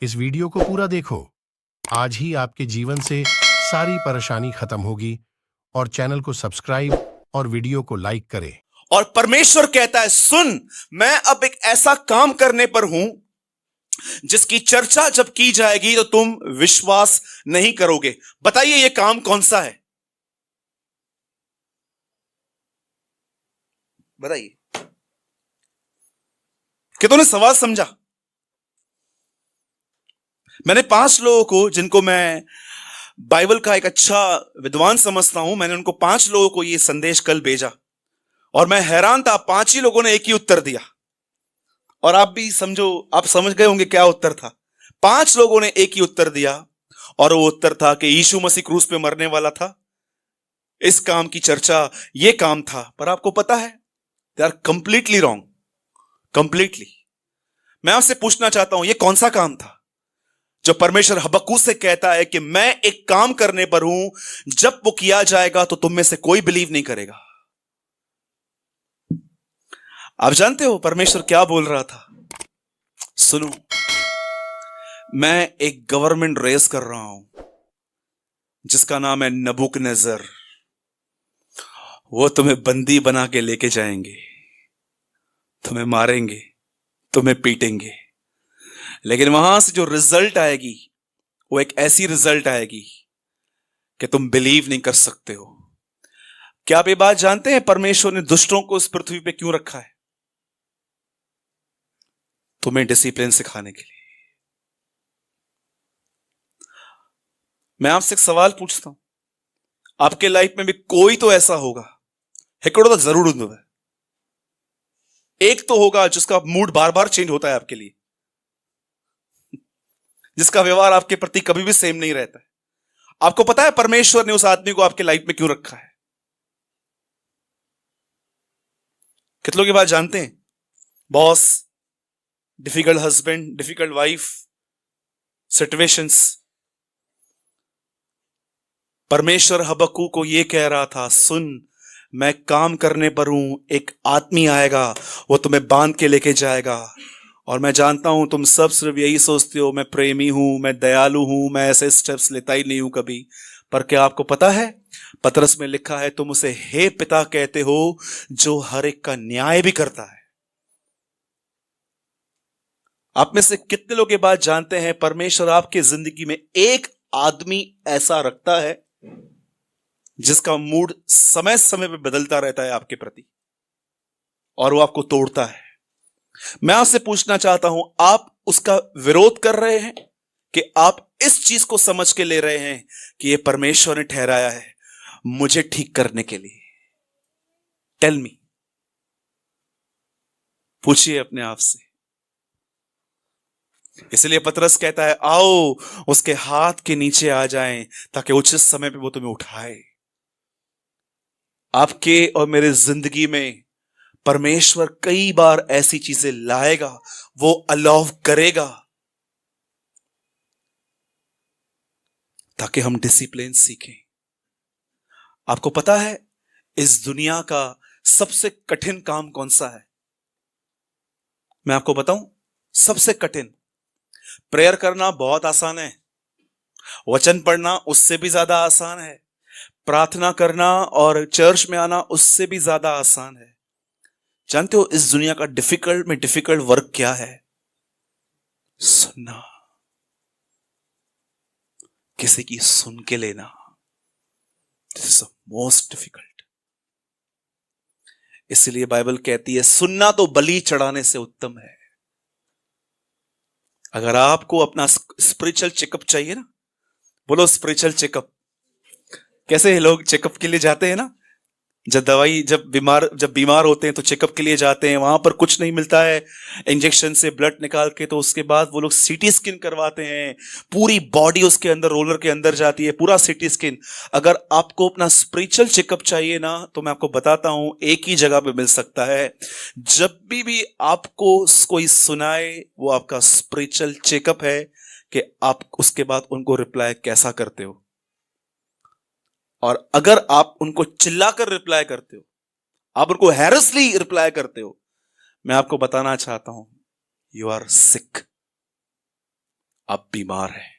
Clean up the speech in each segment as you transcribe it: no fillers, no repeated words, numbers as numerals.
इस वीडियो को पूरा देखो। आज ही आपके जीवन से सारी परेशानी खत्म होगी। और चैनल को सब्सक्राइब और वीडियो को लाइक करें। और परमेश्वर कहता है, सुन, मैं अब एक ऐसा काम करने पर हूं जिसकी चर्चा जब की जाएगी तो तुम विश्वास नहीं करोगे। बताइए यह काम कौन सा है? बताइए। कि तूने सवाल समझा? मैंने 5 लोगों को, जिनको मैं बाइबल का एक अच्छा विद्वान समझता हूं, मैंने उनको 5 लोगों को यह संदेश कल भेजा और मैं हैरान था। 5 ही लोगों ने एक ही उत्तर दिया। और आप भी समझो, आप समझ गए होंगे क्या उत्तर था। 5 लोगों ने एक ही उत्तर दिया और वो उत्तर था कि यीशु मसीह क्रूस पे मरने वाला था। इस काम की चर्चा ये काम था। पर आपको पता है, they are completely wrong. Completely. मैं आपसे पूछना चाहता हूं, ये कौन सा काम था जो परमेश्वर हबक्कूक से कहता है कि मैं एक काम करने पर हूं, जब वो किया जाएगा तो तुम में से कोई बिलीव नहीं करेगा। आप जानते हो परमेश्वर क्या बोल रहा था? सुनो, मैं एक गवर्नमेंट रेस कर रहा हूं जिसका नाम है नबूकदनेस्सर। वो तुम्हें बंदी बना के लेके जाएंगे, तुम्हें मारेंगे, तुम्हें पीटेंगे, लेकिन वहां से जो रिजल्ट आएगी वो एक ऐसी रिजल्ट आएगी कि तुम बिलीव नहीं कर सकते हो। क्या आप ये बात जानते हैं परमेश्वर ने दुष्टों को इस पृथ्वी पे क्यों रखा है? तुम्हें डिसिप्लिन सिखाने के लिए। मैं आपसे एक सवाल पूछता हूं, आपके लाइफ में भी कोई तो ऐसा होगा, हिकड़ो तो जरूर हूंदव, एक तो होगा जिसका मूड बार बार चेंज होता है आपके लिए, जिसका व्यवहार आपके प्रति कभी भी सेम नहीं रहता है। आपको पता है परमेश्वर ने उस आदमी को आपके लाइफ में क्यों रखा है? कितनों की बात जानते हैं? Boss, difficult husband, difficult wife, situations. परमेश्वर हबक्कूक को यह कह रहा था, सुन, मैं काम करने पर हूं, एक आदमी आएगा, वो तुम्हें बांध के लेके जाएगा। और मैं जानता हूं तुम सब सिर्फ यही सोचते हो, मैं प्रेमी हूं, मैं दयालु हूं, मैं ऐसे स्टेप्स लेता ही नहीं हूं कभी। पर क्या आपको पता है, पतरस में लिखा है, तुम उसे हे पिता कहते हो जो हर एक का न्याय भी करता है। आप में से कितने लोग ये बात जानते हैं, परमेश्वर आपकी जिंदगी में एक आदमी ऐसा रखता है जिसका मूड समय समय पे बदलता रहता है आपके प्रति, और वो आपको तोड़ता है। मैं आपसे पूछना चाहता हूं, आप उसका विरोध कर रहे हैं कि आप इस चीज को समझ के ले रहे हैं कि ये परमेश्वर ने ठहराया है मुझे ठीक करने के लिए? Tell me. पूछिए अपने आप से। इसलिए पतरस कहता है, आओ उसके हाथ के नीचे आ जाएं ताकि उचित समय पे वो तुम्हें उठाए। आपके और मेरे जिंदगी में परमेश्वर कई बार ऐसी चीजें लाएगा, वो अलाउ करेगा ताकि हम डिसिप्लिन सीखें। आपको पता है इस दुनिया का सबसे कठिन काम कौन सा है? मैं आपको बताऊं, सबसे कठिन। प्रेयर करना बहुत आसान है, वचन पढ़ना उससे भी ज्यादा आसान है, प्रार्थना करना और चर्च में आना उससे भी ज्यादा आसान है। जानते हो इस दुनिया का डिफिकल्ट में डिफिकल्ट वर्क क्या है? सुनना, किसी की सुन के लेना। This is the most difficult. इसलिए बाइबल कहती है, सुनना तो बलि चढ़ाने से उत्तम है। अगर आपको अपना स्पिरिचुअल चेकअप चाहिए ना, बोलो स्पिरिचुअल चेकअप। कैसे लोग चेकअप के लिए जाते हैं ना, जब बीमार होते हैं तो चेकअप के लिए जाते हैं, वहां पर कुछ नहीं मिलता है, इंजेक्शन से ब्लड निकाल के, तो उसके बाद वो लोग सीटी स्कैन करवाते हैं, पूरी बॉडी उसके अंदर रोलर के अंदर जाती है, पूरा सीटी स्कैन। अगर आपको अपना स्पिरिचुअल चेकअप चाहिए ना, तो मैं आपको बताता हूं, एक ही जगह पे मिल सकता है। जब भी आपको कोई सुनाए, वो आपका स्पिरिचुअल चेकअप है कि आप उसके बाद उनको रिप्लाई कैसा करते हो। और अगर आप उनको चिल्लाकर रिप्लाई करते हो, आप उनको हैरसली रिप्लाई करते हो, मैं आपको बताना चाहता हूं, यू आर सिक। आप बीमार हैं।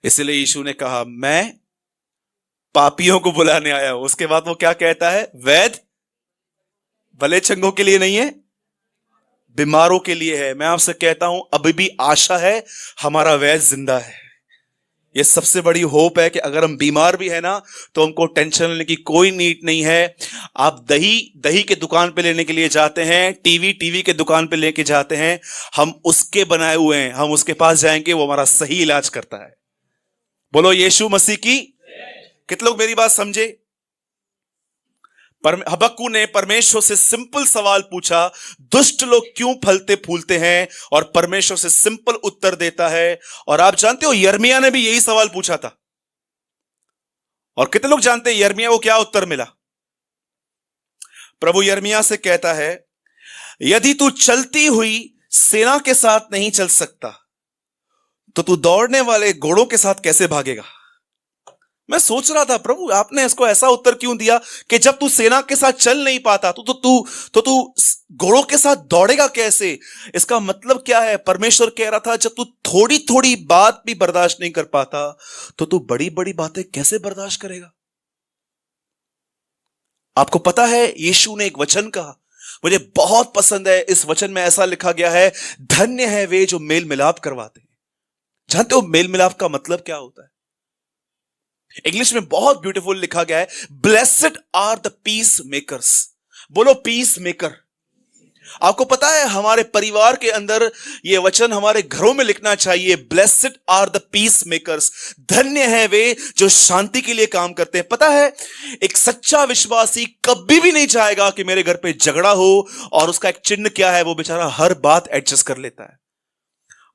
इसलिए यीशु ने कहा मैं पापियों को बुलाने आया हूं। उसके बाद वो क्या कहता है? वैद्य भले चंगों के लिए नहीं है, बीमारों के लिए है। मैं आपसे कहता हूं अभी भी आशा है, हमारा वैद्य जिंदा है। ये सबसे बड़ी होप है कि अगर हम बीमार भी है ना, तो हमको टेंशन लेने की कोई नीड नहीं है। आप दही के दुकान पे लेने के लिए जाते हैं, टीवी के दुकान पे लेके जाते हैं, हम उसके बनाए हुए हैं, हम उसके पास जाएंगे, वो हमारा सही इलाज करता है। बोलो यीशु मसीह की। कितने लोग मेरी बात समझे? हबक्कू ने परमेश्वर से सिंपल सवाल पूछा, दुष्ट लोग क्यों फलते फूलते हैं? और परमेश्वर से सिंपल उत्तर देता है। और आप जानते हो यिर्मयाह ने भी यही सवाल पूछा था। और कितने लोग जानते हैं यिर्मयाह को क्या उत्तर मिला? प्रभु यिर्मयाह से कहता है, यदि तू चलती हुई सेना के साथ नहीं चल सकता, तो तू दौड़ने वाले घोड़ों के साथ कैसे भागेगा? मैं सोच रहा था प्रभु आपने इसको ऐसा उत्तर क्यों दिया कि जब तू सेना के साथ चल नहीं पाता तो तू घोड़ों के साथ दौड़ेगा कैसे? इसका मतलब क्या है? परमेश्वर कह रहा था जब तू थोड़ी थोड़ी बात भी बर्दाश्त नहीं कर पाता, तो तू बड़ी बड़ी बातें कैसे बर्दाश्त करेगा? आपको पता है यीशु ने एक वचन कहा, मुझे बहुत पसंद है। इस वचन में ऐसा लिखा गया है, धन्य है वे जो मेल मिलाप करवाते हैं। जानते हो मेल मिलाप का मतलब क्या होता है? इंग्लिश में बहुत ब्यूटीफुल लिखा गया है, blessed are the peacemakers. बोलो पीस मेकर। आपको पता है हमारे परिवार के अंदर यह वचन हमारे घरों में लिखना चाहिए, blessed are the peacemakers. धन्य है वे जो शांति के लिए काम करते हैं। पता है एक सच्चा विश्वासी कभी भी नहीं चाहेगा कि मेरे घर पे झगड़ा हो, और उसका एक चिन्ह क्या है? वो बेचारा हर बात एडजस्ट कर लेता है।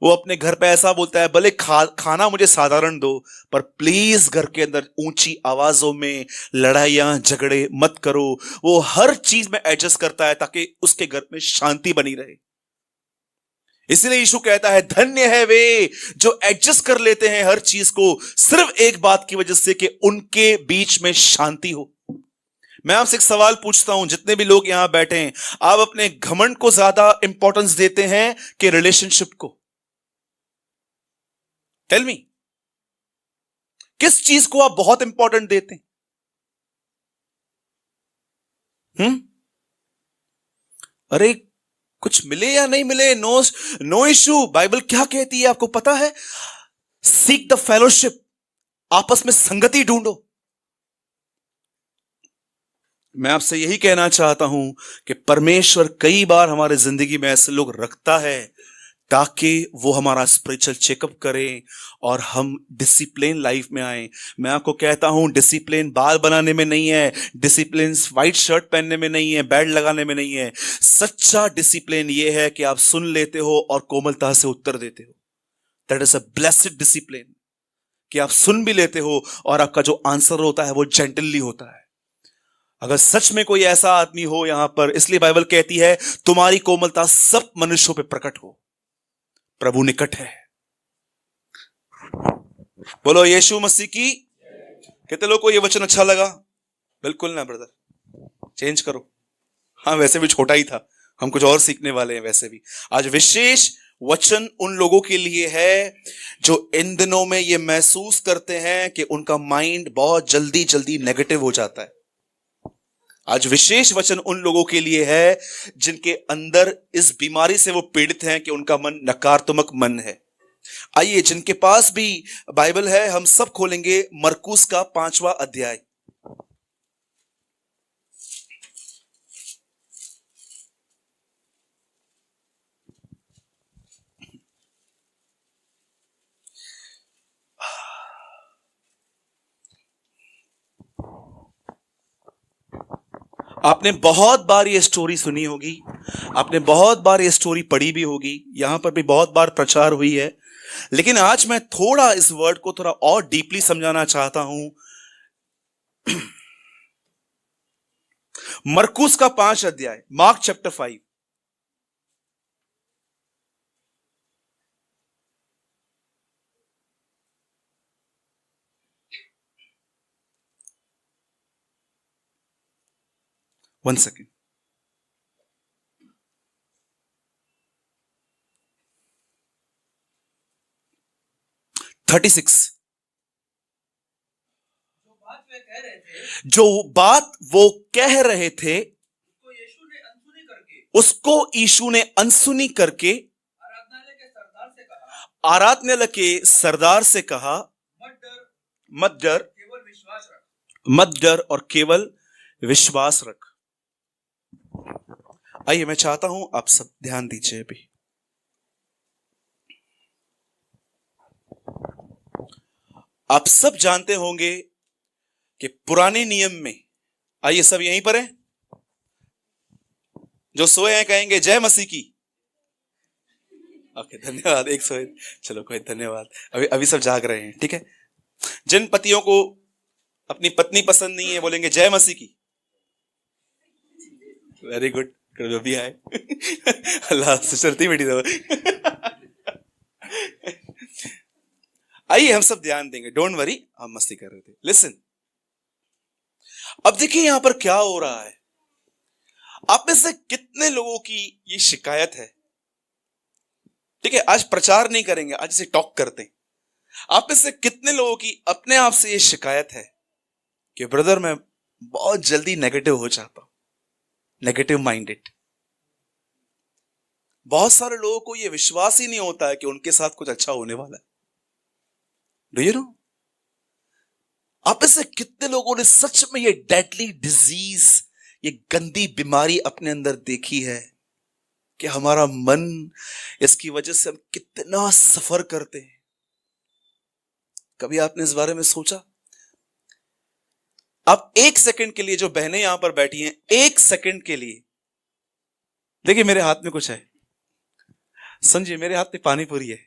वो अपने घर पे ऐसा बोलता है, भले खाना मुझे साधारण दो, पर प्लीज घर के अंदर ऊंची आवाजों में लड़ाइयां झगड़े मत करो। वो हर चीज में एडजस्ट करता है ताकि उसके घर में शांति बनी रहे। इसलिए यीशु कहता है धन्य है वे जो एडजस्ट कर लेते हैं हर चीज को, सिर्फ एक बात की वजह से कि उनके बीच में शांति हो। मैं आपसे एक सवाल पूछता हूं, जितने भी लोग यहां बैठे हैं, आप अपने घमंड को ज्यादा इंपॉर्टेंस देते हैं कि रिलेशनशिप को? टेल मी, किस चीज को आप बहुत इंपॉर्टेंट देते हैं? अरे कुछ मिले या नहीं मिले, नो इश्यू। बाइबल क्या कहती है आपको पता है? सीक द फेलोशिप, आपस में संगति ढूंढो। मैं आपसे यही कहना चाहता हूं कि परमेश्वर कई बार हमारे जिंदगी में ऐसे लोग रखता है ताकि वो हमारा स्पिरिचुअल चेकअप करें और हम डिसिप्लिन लाइफ में आए। मैं आपको कहता हूं डिसिप्लिन बाल बनाने में नहीं है, डिसिप्लिन व्हाइट शर्ट पहनने में नहीं है, बेल्ट लगाने में नहीं है। सच्चा डिसिप्लिन ये है कि आप सुन लेते हो और कोमलता से उत्तर देते हो। That is a blessed discipline, कि आप सुन भी लेते हो और आपका जो आंसर होता है वो जेंटली होता है। अगर सच में कोई ऐसा आदमी हो यहां पर, इसलिए बाइबल कहती है तुम्हारी कोमलता सब मनुष्यों पर प्रकट हो, प्रभु निकट है। बोलो यीशु मसीह की। कितने लोगों को यह वचन अच्छा लगा? बिल्कुल ना ब्रदर, चेंज करो। हाँ वैसे भी छोटा ही था, हम कुछ और सीखने वाले हैं। वैसे भी आज विशेष वचन उन लोगों के लिए है जो इन दिनों में ये महसूस करते हैं कि उनका माइंड बहुत जल्दी जल्दी नेगेटिव हो जाता है। आज विशेष वचन उन लोगों के लिए है जिनके अंदर इस बीमारी से वो पीड़ित हैं कि उनका मन नकारात्मक मन है। आइए, जिनके पास भी बाइबल है, हम सब खोलेंगे मरकुस का 5वां अध्याय। आपने बहुत बार ये स्टोरी सुनी होगी, आपने बहुत बार ये स्टोरी पढ़ी भी होगी, यहां पर भी बहुत बार प्रचार हुई है। लेकिन आज मैं थोड़ा इस वर्ड को थोड़ा और डीपली समझाना चाहता हूं। मरकुस का 5 अध्याय, मार्क चैप्टर 5। One second. 36। जो बात वो कह रहे थे उसको यीशु ने अनसुनी करके आराधनालय के सरदार से कहा, मत डर, मत डर और केवल विश्वास रख। आइए, मैं चाहता हूं आप सब ध्यान दीजिए। अभी आप सब जानते होंगे कि पुराने नियम में, आइए सब यहीं पर हैं, जो सोए हैं कहेंगे जय मसीह की। ओके, धन्यवाद। एक सोए, चलो कोई, धन्यवाद। अभी अभी सब जाग रहे हैं, ठीक है। जिन पतियों को अपनी पत्नी पसंद नहीं है बोलेंगे जय मसीह की। वेरी गुड, जो भी आए अल्लाह से चलती बेटी दो। आइए हम सब ध्यान देंगे, डोंट वरी, हम मस्ती कर रहे थे। लिसन, अब देखिए यहां पर क्या हो रहा है। आप में से कितने लोगों की ये शिकायत है, ठीक है, आज प्रचार नहीं करेंगे, आज इसे टॉक करते हैं। आप में से कितने लोगों की अपने आप से ये शिकायत है कि ब्रदर मैं बहुत जल्दी नेगेटिव हो जाता हूं, नेगेटिव माइंडेड। बहुत सारे लोगों को यह विश्वास ही नहीं होता है कि उनके साथ कुछ अच्छा होने वाला है। Do you know? आप में से कितने लोगों ने सच में ये डेडली डिजीज, ये गंदी बीमारी अपने अंदर देखी है कि हमारा मन, इसकी वजह से हम कितना सफर करते हैं। कभी आपने इस बारे में सोचा? आप एक सेकंड के लिए, जो बहनें यहां पर बैठी हैं, एक सेकंड के लिए देखिए, मेरे हाथ में कुछ है, समझिए मेरे हाथ में पानी पूरी है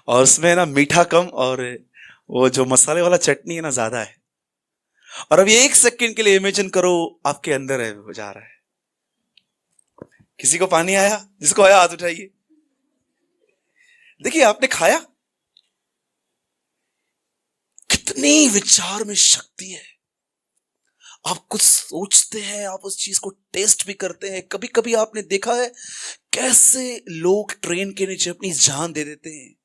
और उसमें ना मीठा कम और वो जो मसाले वाला चटनी है ना ज्यादा है। और अब ये एक सेकंड के लिए इमेजिन करो आपके अंदर है, वो जा रहा है। किसी को पानी आया? जिसको आया हाथ उठाइए। देखिए आपने खाया, कितनी विचार में शक्ति है। आप कुछ सोचते हैं, आप उस चीज को टेस्ट भी करते हैं। कभी कभी आपने देखा है कैसे लोग ट्रेन के नीचे अपनी जान दे देते हैं,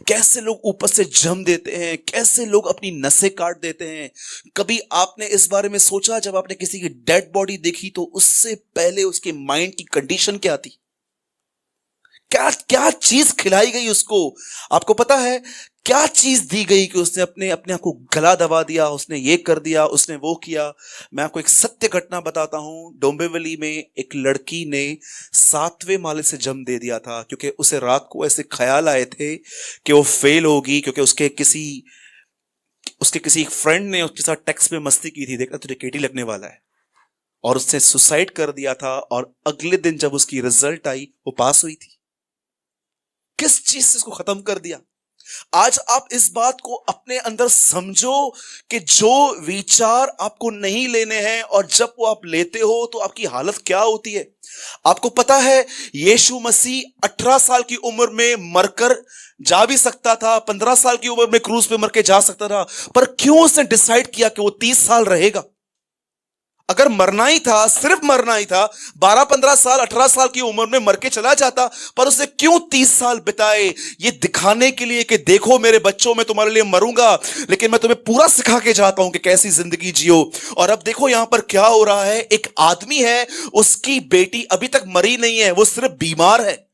कैसे लोग ऊपर से जम देते हैं, कैसे लोग अपनी नसें काट देते हैं। कभी आपने इस बारे में सोचा, जब आपने किसी की डेड बॉडी देखी तो उससे पहले उसके माइंड की कंडीशन क्या थी, क्या क्या चीज खिलाई गई उसको? आपको पता है क्या चीज दी गई कि उसने अपने आप को गला दबा दिया, उसने ये कर दिया, उसने वो किया। मैं आपको एक सत्य घटना बताता हूं। डोंबिवली में एक लड़की ने 7वें माले से जम दे दिया था, क्योंकि उसे रात को ऐसे ख्याल आए थे कि वो फेल होगी, क्योंकि उसके किसी फ्रेंड ने उसके साथ टेक्स्ट में मस्ती की थी, देखना तुझे केटी लगने वाला है, और उसने सुसाइड कर दिया था। और अगले दिन जब उसकी रिजल्ट आई, वो पास हुई थी। किस चीज से इसको खत्म कर दिया? आज आप इस बात को अपने अंदर समझो कि जो विचार आपको नहीं लेने हैं, और जब वो आप लेते हो तो आपकी हालत क्या होती है। आपको पता है यीशु मसीह 18 साल की उम्र में मरकर जा भी सकता था, 15 साल की उम्र में क्रूस पे मर के जा सकता था, पर क्यों उसने डिसाइड किया कि वो 30 साल रहेगा? अगर मरना ही था, सिर्फ मरना ही था, 12-15 साल 18 साल की उम्र में मर के चला जाता, पर उसने क्यों 30 साल बिताए? ये दिखाने के लिए कि देखो मेरे बच्चों, मैं तुम्हारे लिए मरूंगा, लेकिन मैं तुम्हें पूरा सिखा के जाता हूं कि कैसी जिंदगी जियो। और अब देखो यहां पर क्या हो रहा है। एक आदमी है, उसकी बेटी अभी तक मरी नहीं है, वो सिर्फ बीमार है।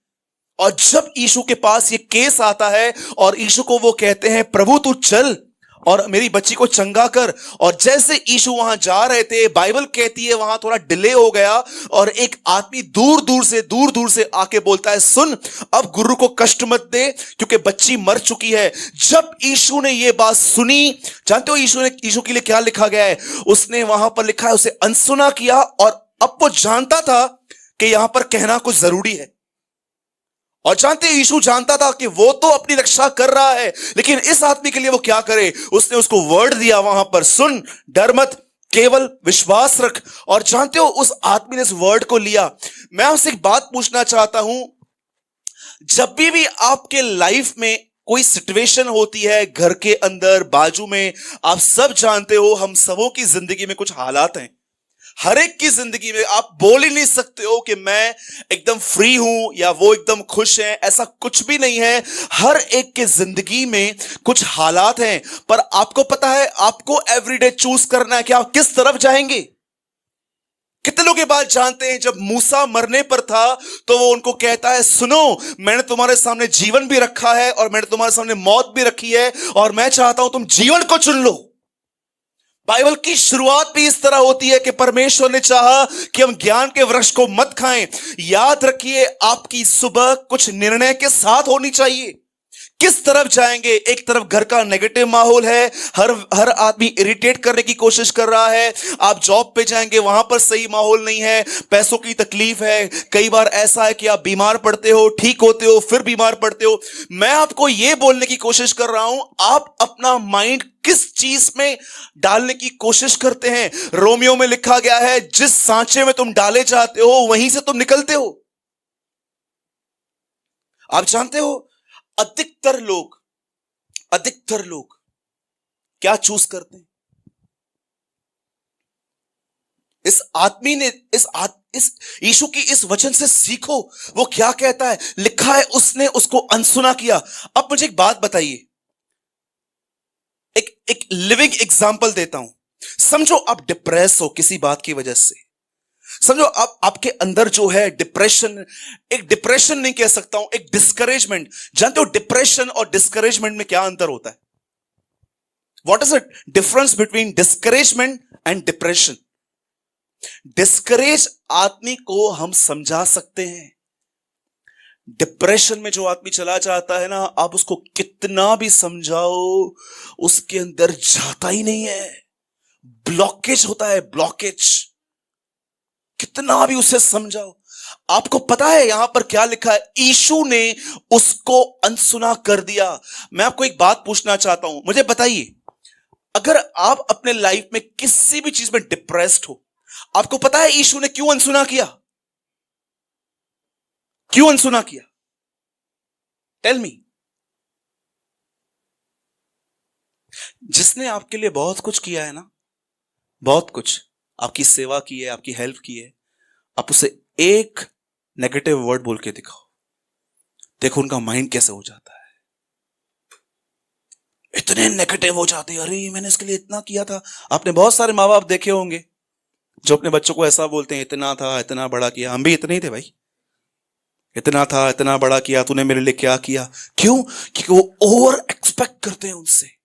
और जब यीशु के पास ये केस आता है और यीशु को वो कहते हैं, प्रभु तू चल और मेरी बच्ची को चंगा कर। और जैसे यीशु वहां जा रहे थे, बाइबल कहती है वहां थोड़ा डिले हो गया, और एक आदमी दूर दूर से आके बोलता है, सुन, अब गुरु को कष्ट मत दे, क्योंकि बच्ची मर चुकी है। जब यीशु ने ये बात सुनी, जानते हो यीशु के लिए क्या लिखा गया है? उसने वहां पर लिखा है, उसे अनसुना किया। और अब वो जानता था कि यहां पर कहना कुछ जरूरी है। और जानते यीशु जानता था कि वो तो अपनी रक्षा कर रहा है, लेकिन इस आदमी के लिए वो क्या करे? उसने उसको वर्ड दिया वहां पर, सुन, डर मत, केवल विश्वास रख। और जानते हो उस आदमी ने इस वर्ड को लिया। मैं आपसे एक बात पूछना चाहता हूं, जब भी आपके लाइफ में कोई सिचुएशन होती है, घर के अंदर, बाजू में, आप सब जानते हो हम सबों की जिंदगी में कुछ हालात हैं। हर एक की जिंदगी में आप बोल ही नहीं सकते हो कि मैं एकदम फ्री हूं या वो एकदम खुश है, ऐसा कुछ भी नहीं है। हर एक के जिंदगी में कुछ हालात हैं, पर आपको पता है आपको एवरीडे चूज करना है कि आप किस तरफ जाएंगे। कितने लोग ये बात जानते हैं, जब मूसा मरने पर था तो वो उनको कहता है, सुनो मैंने तुम्हारे सामने जीवन भी रखा है और मैंने तुम्हारे सामने मौत भी रखी है और मैं चाहता हूं तुम जीवन को चुन लो। बाइबल की शुरुआत भी इस तरह होती है कि परमेश्वर ने चाहा कि हम ज्ञान के वृक्ष को मत खाएं। याद रखिए, आपकी सुबह कुछ निर्णय के साथ होनी चाहिए। किस तरफ जाएंगे? एक तरफ घर का नेगेटिव माहौल है, हर आदमी इरिटेट करने की कोशिश कर रहा है। आप जॉब पे जाएंगे, वहां पर सही माहौल नहीं है, पैसों की तकलीफ है। कई बार ऐसा है कि आप बीमार पड़ते हो, ठीक होते हो, फिर बीमार पड़ते हो। मैं आपको यह बोलने की कोशिश कर रहा हूं, आप अपना माइंड किस चीज में डालने की कोशिश करते हैं। रोमियो में लिखा गया है, जिस सांचे में तुम डाले जाते हो वहीं से तुम निकलते हो। आप जानते हो अधिकतर लोग क्या चूज करते हैं? इस आदमी ने इस यीशु की इस वचन से सीखो, वो क्या कहता है। लिखा है उसने उसको अनसुना किया। अब मुझे एक बात बताइए, एक लिविंग एग्जांपल देता हूं। समझो आप डिप्रेस हो किसी बात की वजह से। समझो आपके अंदर जो है डिप्रेशन, एक डिप्रेशन नहीं कह सकता हूं, एक डिस्करेजमेंट। जानते हो डिप्रेशन और डिस्करेजमेंट में क्या अंतर होता है? What is the difference between discouragement and depression? Discourage आदमी को हम समझा सकते हैं। डिप्रेशन में जो आदमी चला जाता है ना, आप उसको कितना भी समझाओ उसके अंदर जाता ही नहीं है। ब्लॉकेज होता है, ब्लॉकेज। कितना भी उसे समझाओ। आपको पता है यहां पर क्या लिखा है? यीशु ने उसको अनसुना कर दिया। मैं आपको एक बात पूछना चाहता हूं, मुझे बताइए, अगर आप अपने लाइफ में किसी भी चीज में डिप्रेस्ड हो, आपको पता है यीशु ने क्यों अनसुना किया? क्यों अनसुना किया? Tell me. जिसने आपके लिए बहुत कुछ किया है ना, बहुत कुछ, आपकी सेवा की है, आपकी हेल्प की है, आप उसे एक नेगेटिव वर्ड बोल के दिखाओ, देखो उनका माइंड कैसे हो जाता है। इतने नेगेटिव हो जाते हैं, अरे मैंने इसके लिए इतना किया था। आपने बहुत सारे माँ बाप देखे होंगे जो अपने बच्चों को ऐसा बोलते हैं, इतना था, इतना बड़ा किया। हम भी इतने ही थे भाई, इतना था, इतना बड़ा किया, तूने मेरे लिए क्या किया। क्यों? क्योंकि वो ओवर एक्सपेक्ट करते हैं उनसे।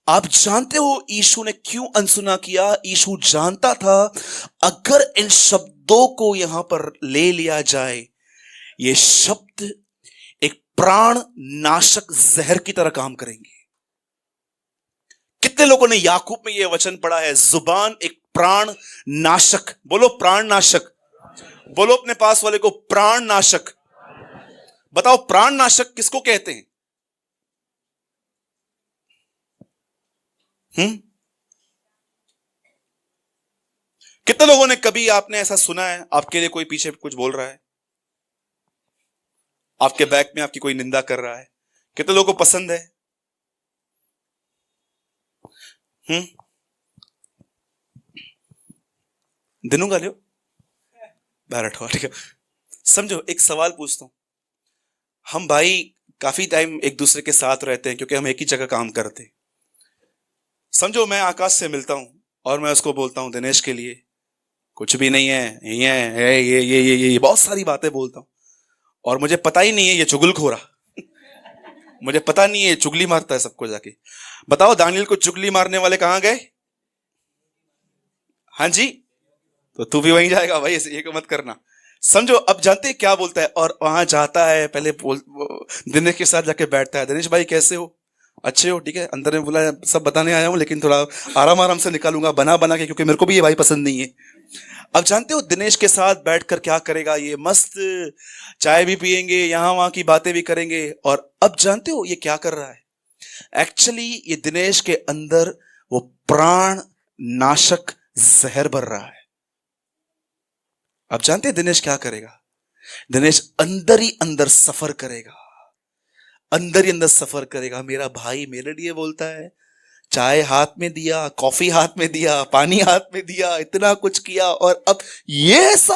आप जानते हो यीशु ने क्यों अनसुना किया? यीशु जानता था अगर इन शब्दों को यहां पर ले लिया जाए, ये शब्द एक प्राण नाशक जहर की तरह काम करेंगे। कितने लोगों ने याकूब में यह वचन पढ़ा है, जुबान एक प्राण नाशक। बोलो प्राण नाशक। बोलो अपने पास वाले को, प्राण नाशक। बताओ प्राण नाशक किसको कहते हैं? कितने लोगों ने कभी आपने ऐसा सुना है, आपके लिए कोई पीछे कुछ बोल रहा है, आपके बैक में आपकी कोई निंदा कर रहा है? कितने लोगों को पसंद है? दिनों का लियो बैठो, ठीक है। समझो, एक सवाल पूछता हूं। हम भाई काफी टाइम एक दूसरे के साथ रहते हैं क्योंकि हम एक ही जगह काम करते हैं। समझो मैं आकाश से मिलता हूं और मैं उसको बोलता हूं, दिनेश के लिए कुछ भी नहीं है, ये बहुत सारी बातें बोलता हूं और मुझे पता ही नहीं है ये चुगलखोरा मुझे पता नहीं है चुगली मारता है सबको जाके। बताओ दानियल को चुगली मारने वाले कहां गए? हाँ जी, तो तू भी वहीं जाएगा भाई, ये मत करना। समझो, अब जानते हैं क्या बोलता है, और वहां जाता है, पहले दिनेश के साथ जाके बैठता है, दिनेश भाई कैसे हो? अच्छे हो? ठीक है। अंदर में बोला सब बताने आया हूं लेकिन थोड़ा आराम आराम से निकालूंगा बना बना के, क्योंकि मेरे को भी ये भाई पसंद नहीं है। अब जानते हो दिनेश के साथ बैठकर क्या करेगा? ये मस्त चाय भी पियेंगे, यहां वहां की बातें भी करेंगे। और अब जानते हो ये क्या कर रहा है? एक्चुअली ये दिनेश के अंदर वो प्राण नाशक जहर भर रहा है। अब जानते हैं दिनेश क्या करेगा? दिनेश अंदर ही अंदर सफर करेगा, अंदर ही अंदर सफर करेगा। मेरा भाई मेरे लिए बोलता है चाय हाथ में दिया, कॉफी हाथ में दिया, पानी हाथ में दिया, इतना कुछ किया, और अब ये ऐसा।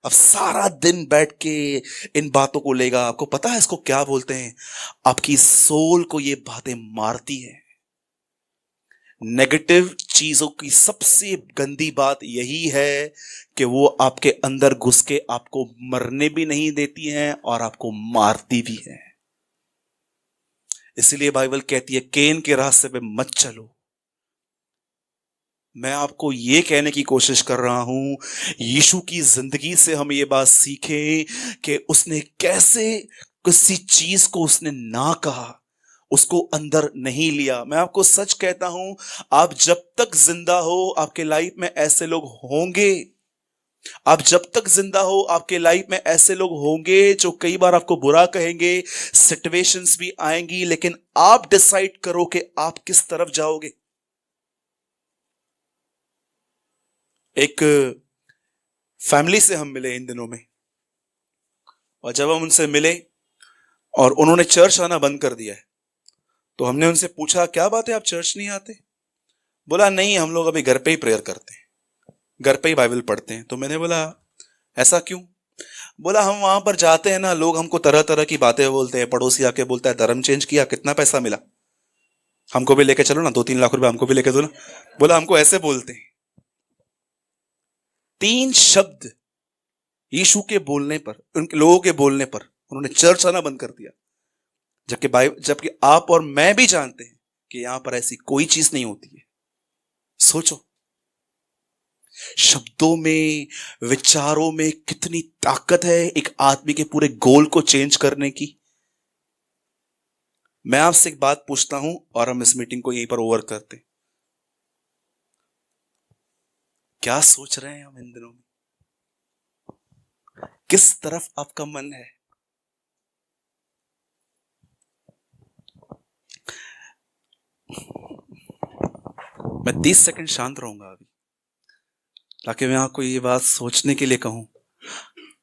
अब सारा दिन बैठ के इन बातों को लेगा। आपको पता है इसको क्या बोलते हैं? आपकी सोल को ये बातें मारती है। नेगेटिव चीजों की सबसे गंदी बात यही है कि वो आपके अंदर घुस के आपको मरने भी नहीं देती हैं और आपको मारती भी है। इसलिए बाइबल कहती है केन के रास्ते पे मत चलो। मैं आपको ये कहने की कोशिश कर रहा हूं, यीशु की जिंदगी से हम ये बात सीखें कि उसने कैसे किसी चीज को उसने ना कहा, उसको अंदर नहीं लिया। मैं आपको सच कहता हूं, आप जब तक जिंदा हो आपके लाइफ में ऐसे लोग होंगे। आप जब तक जिंदा हो आपके लाइफ में ऐसे लोग होंगे जो कई बार आपको बुरा कहेंगे, सिचुएशंस भी आएंगी, लेकिन आप डिसाइड करो कि आप किस तरफ जाओगे। एक फैमिली से हम मिले इन दिनों में, और जब हम उनसे मिले और उन्होंने चर्च आना बंद कर दिया है, तो हमने उनसे पूछा क्या बात है आप चर्च नहीं आते? बोला नहीं, हम लोग अभी घर पे ही प्रेयर करते हैं, घर पे ही बाइबल पढ़ते हैं। तो मैंने बोला ऐसा क्यों? बोला हम वहां पर जाते हैं ना, लोग हमको तरह तरह की बातें बोलते हैं, पड़ोसी आके बोलता है धर्म चेंज किया, कितना पैसा मिला, हमको भी लेके चलो ना, 2-3 लाख रुपए हमको भी लेके दो ना। बोला हमको ऐसे बोलते हैं। 3 शब्द यीशु के बोलने पर, उनके लोगों के बोलने पर उन्होंने चर्च आना बंद कर दिया। जबकि आप और मैं भी जानते हैं कि यहां पर ऐसी कोई चीज नहीं होती है। सोचो, शब्दों में, विचारों में कितनी ताकत है एक आदमी के पूरे गोल को चेंज करने की। मैं आपसे एक बात पूछता हूं और हम इस मीटिंग को यहीं पर ओवर करते हैं। क्या सोच रहे हैं हम इन दिनों में? किस तरफ आपका मन है? मैं 30 सेकंड शांत रहूंगा अभी, ताकि मैं आपको ये बात सोचने के लिए कहूं।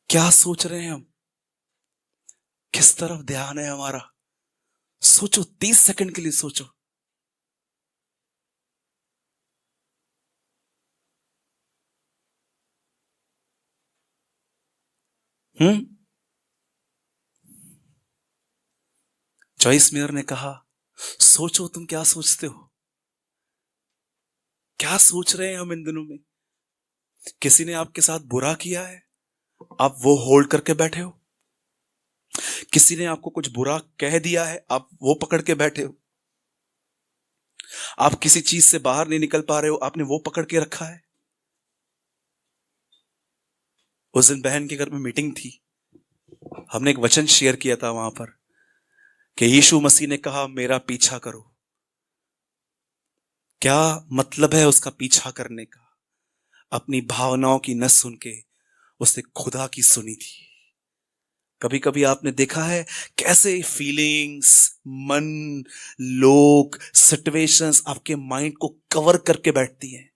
क्या सोच रहे हैं हम? किस तरफ ध्यान है हमारा? सोचो, 30 सेकंड के लिए सोचो। जॉइस मेयर ने कहा, सोचो तुम क्या सोचते हो। क्या सोच रहे हैं हम इन दिनों में? किसी ने आपके साथ बुरा किया है, आप वो होल्ड करके बैठे हो। किसी ने आपको कुछ बुरा कह दिया है, आप वो पकड़ के बैठे हो। आप किसी चीज से बाहर नहीं निकल पा रहे हो, आपने वो पकड़ के रखा है। उस दिन बहन के घर में मीटिंग थी, हमने एक वचन शेयर किया था वहां पर कि यीशु मसीह ने कहा मेरा पीछा करो। क्या मतलब है उसका पीछा करने का? अपनी भावनाओं की न सुन के उसने खुदा की सुनी थी। कभी कभी आपने देखा है कैसे फीलिंग्स, मन, लोग, सिचुएशंस आपके माइंड को कवर करके बैठती हैं,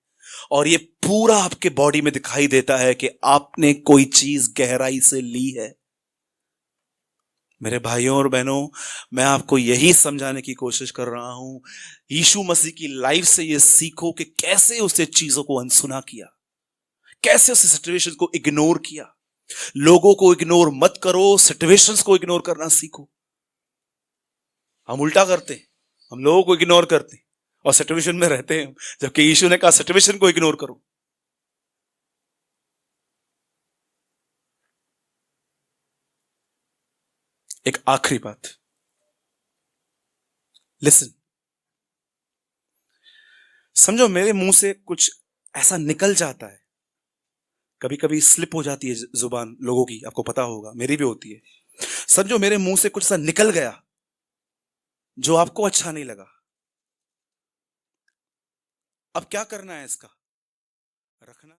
और ये पूरा आपके बॉडी में दिखाई देता है कि आपने कोई चीज गहराई से ली है। मेरे भाइयों और बहनों, मैं आपको यही समझाने की कोशिश कर रहा हूं, यीशु मसीह की लाइफ से ये सीखो कि कैसे उसने चीजों को अनसुना किया, कैसे उसने सिचुएशन को इग्नोर किया। लोगों को इग्नोर मत करो, सिचुएशंस को इग्नोर करना सीखो। हम उल्टा करते हैं, हम लोगों को इग्नोर करते हैं और सिचुएशन में रहते हैं, जबकि यीशु ने कहा सिचुएशन को इग्नोर करो। एक आखिरी बात, लिसन। समझो मेरे मुंह से कुछ ऐसा निकल जाता है, कभी कभी स्लिप हो जाती है जुबान लोगों की, आपको पता होगा, मेरी भी होती है। समझो मेरे मुंह से कुछ ऐसा निकल गया जो आपको अच्छा नहीं लगा। अब क्या करना है इसका? रखना